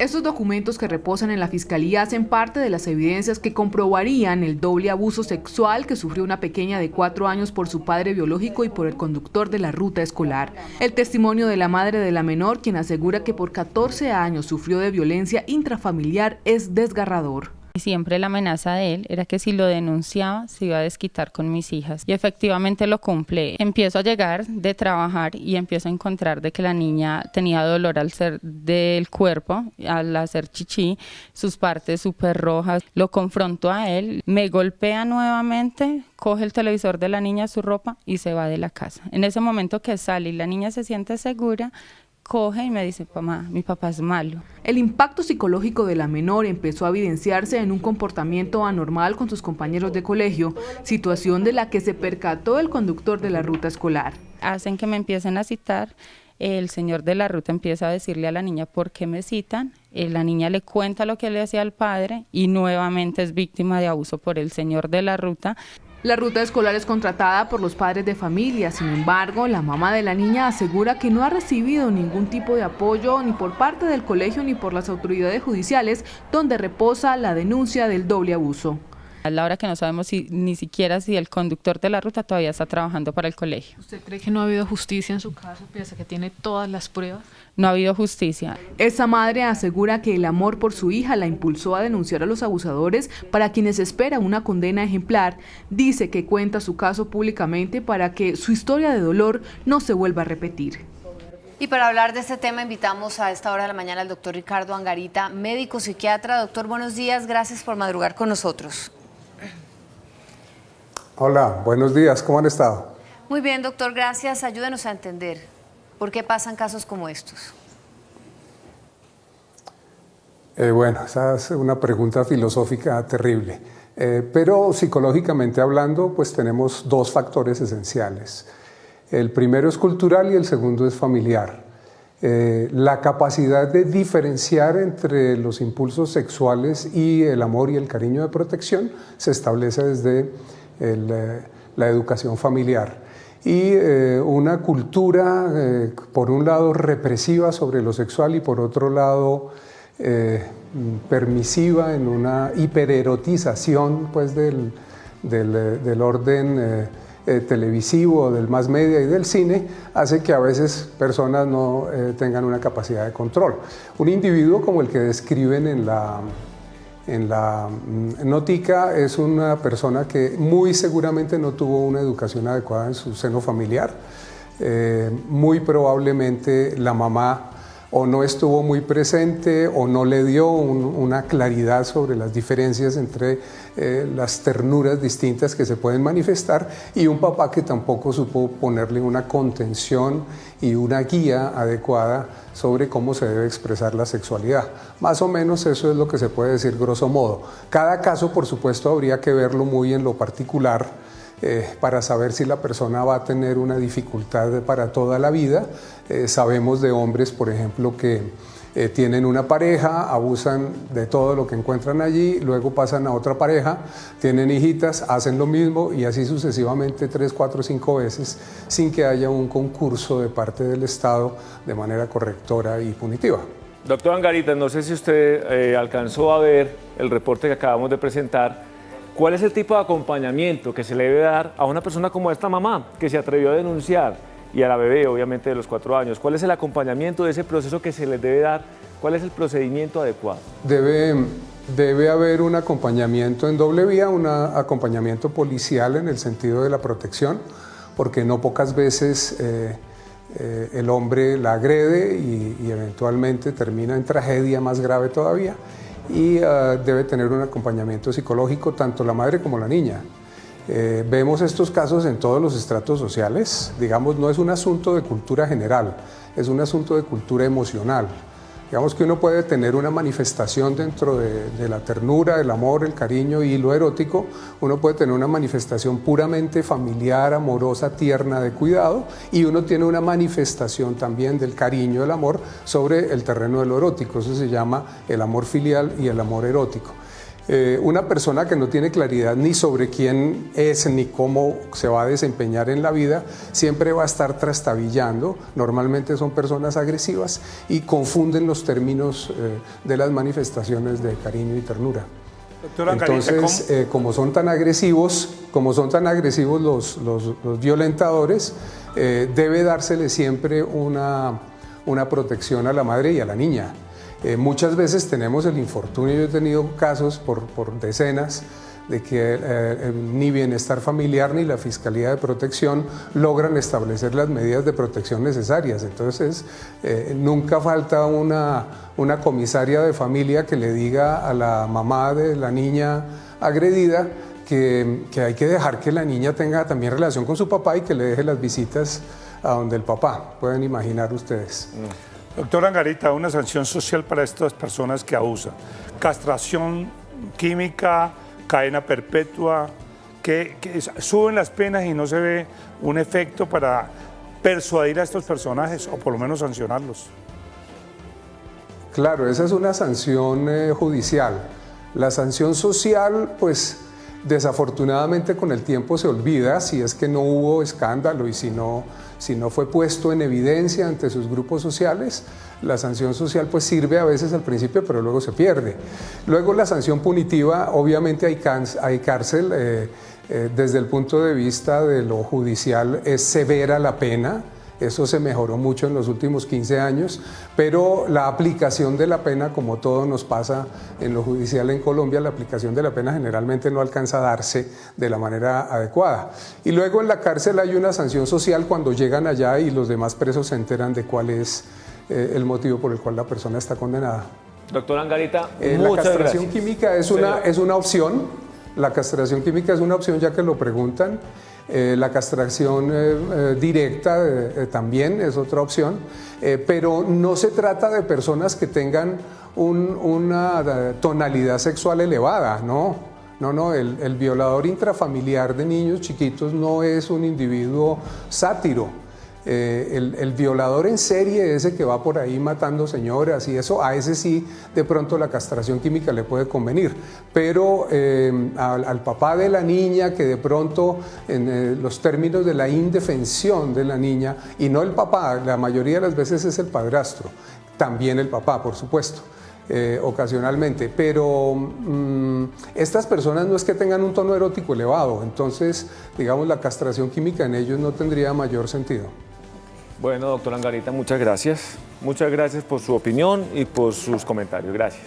Estos documentos que reposan en la Fiscalía hacen parte de las evidencias que comprobarían el doble abuso sexual que sufrió una pequeña de 4 años por su padre biológico y por el conductor de la ruta escolar. El testimonio de la madre de la menor, quien asegura que por 14 años sufrió de violencia intrafamiliar, es desgarrador. Siempre la amenaza de él era que si lo denunciaba se iba a desquitar con mis hijas, y efectivamente lo cumple. Empiezo a llegar de trabajar y empiezo a encontrar de que la niña tenía dolor al ser del cuerpo, al hacer chichi, sus partes súper rojas. Lo confronto a él, me golpea nuevamente, coge el televisor de la niña, su ropa y se va de la casa. En ese momento que sale y la niña se siente segura, coge y me dice: mamá, mi papá es malo. El impacto psicológico de la menor empezó a evidenciarse en un comportamiento anormal con sus compañeros de colegio, situación de la que se percató el conductor de la ruta escolar. Hacen que me empiecen a citar, el señor de la ruta empieza a decirle a la niña por qué me citan, la niña le cuenta lo que le hacía al padre y nuevamente es víctima de abuso por el señor de la ruta. La ruta escolar es contratada por los padres de familia. Sin embargo, la mamá de la niña asegura que no ha recibido ningún tipo de apoyo ni por parte del colegio ni por las autoridades judiciales, donde reposa la denuncia del doble abuso. A la hora que no sabemos ni siquiera si el conductor de la ruta todavía está trabajando para el colegio. ¿Usted cree que no ha habido justicia en su caso, pese a que tiene todas las pruebas? No ha habido justicia. Esa madre asegura que el amor por su hija la impulsó a denunciar a los abusadores, para quienes espera una condena ejemplar. Dice que cuenta su caso públicamente para que su historia de dolor no se vuelva a repetir. Y para hablar de este tema invitamos a esta hora de la mañana al doctor Ricardo Angarita, médico psiquiatra. Doctor, buenos días, gracias por madrugar con nosotros. Hola, buenos días, ¿cómo han estado? Muy bien, doctor, gracias. Ayúdenos a entender por qué pasan casos como estos. Bueno, esa es una pregunta filosófica terrible, pero psicológicamente hablando, pues tenemos dos factores esenciales. El primero es cultural y el segundo es familiar. La capacidad de diferenciar entre los impulsos sexuales y el amor y el cariño de protección se establece desde la educación familiar. Y una cultura, por un lado, represiva sobre lo sexual y por otro lado, permisiva en una hipererotización pues, del orden televisivo, del mass media y del cine, hace que a veces personas no tengan una capacidad de control. Un individuo como el que describen en la notica es una persona que muy seguramente no tuvo una educación adecuada en su seno familiar. Muy probablemente la mamá o no estuvo muy presente o no le dio una claridad sobre las diferencias entre las ternuras distintas que se pueden manifestar, y un papá que tampoco supo ponerle una contención y una guía adecuada sobre cómo se debe expresar la sexualidad. Más o menos eso es lo que se puede decir grosso modo. Cada caso, por supuesto, habría que verlo muy en lo particular para saber si la persona va a tener una dificultad para toda la vida. Sabemos de hombres, por ejemplo, que tienen una pareja, abusan de todo lo que encuentran allí, luego pasan a otra pareja, tienen hijitas, hacen lo mismo y así sucesivamente 3, 4, 5 veces sin que haya un concurso de parte del Estado de manera correctora y punitiva. Doctor Angarita, no sé si usted alcanzó a ver el reporte que acabamos de presentar. ¿Cuál es el tipo de acompañamiento que se le debe dar a una persona como esta mamá que se atrevió a denunciar, y a la bebé obviamente de los 4 años? ¿Cuál es el acompañamiento de ese proceso que se les debe dar? ¿Cuál es el procedimiento adecuado? Debe haber un acompañamiento en doble vía, un acompañamiento policial en el sentido de la protección, porque no pocas veces el hombre la agrede y eventualmente termina en tragedia más grave todavía. Y debe tener un acompañamiento psicológico tanto la madre como la niña. Vemos estos casos en todos los estratos sociales. Digamos, no es un asunto de cultura general, es un asunto de cultura emocional. Digamos que uno puede tener una manifestación dentro de la ternura, el amor, el cariño y lo erótico. Uno puede tener una manifestación puramente familiar, amorosa, tierna, de cuidado, y uno tiene una manifestación también del cariño, del amor sobre el terreno de lo erótico. Eso se llama el amor filial y el amor erótico. Una persona que no tiene claridad ni sobre quién es ni cómo se va a desempeñar en la vida, siempre va a estar trastabillando. Normalmente son personas agresivas y confunden los términos de las manifestaciones de cariño y ternura. Entonces, como son tan agresivos los violentadores, debe dársele siempre una protección a la madre y a la niña. Muchas veces tenemos el infortunio, yo he tenido casos por decenas, de que ni Bienestar Familiar ni la Fiscalía de Protección logran establecer las medidas de protección necesarias. Entonces, nunca falta una comisaria de familia que le diga a la mamá de la niña agredida que hay que dejar que la niña tenga también relación con su papá y que le deje las visitas a donde el papá. Pueden imaginar ustedes. Doctor Angarita, una sanción social para estas personas que abusan. Castración química, cadena perpetua, que suben las penas y no se ve un efecto para persuadir a estos personajes o por lo menos sancionarlos. Claro, esa es una sanción judicial. La sanción social, pues desafortunadamente con el tiempo se olvida si es que no hubo escándalo y si no fue puesto en evidencia ante sus grupos sociales. La sanción social pues sirve a veces al principio, pero luego se pierde. Luego la sanción punitiva, obviamente hay cárcel, desde el punto de vista de lo judicial es severa la pena. Eso se mejoró mucho en los últimos 15 años, pero la aplicación de la pena, como todo nos pasa en lo judicial en Colombia, la aplicación de la pena generalmente no alcanza a darse de la manera adecuada. Y luego en la cárcel hay una sanción social cuando llegan allá y los demás presos se enteran de cuál es el motivo por el cual la persona está condenada. Doctor Angarita, la castración química es una opción. La castración química es una opción ya que lo preguntan. La castración directa también es otra opción, pero no se trata de personas que tengan una tonalidad sexual elevada, no. El violador intrafamiliar de niños chiquitos no es un individuo sátiro. El violador en serie, ese que va por ahí matando señoras y eso, a ese sí de pronto la castración química le puede convenir, pero al papá de la niña que de pronto en los términos de la indefensión de la niña, y no el papá, la mayoría de las veces es el padrastro, también el papá por supuesto, ocasionalmente, pero estas personas no es que tengan un tono erótico elevado, entonces digamos la castración química en ellos no tendría mayor sentido. Bueno, doctor Angarita, muchas gracias. Muchas gracias por su opinión y por sus comentarios. Gracias.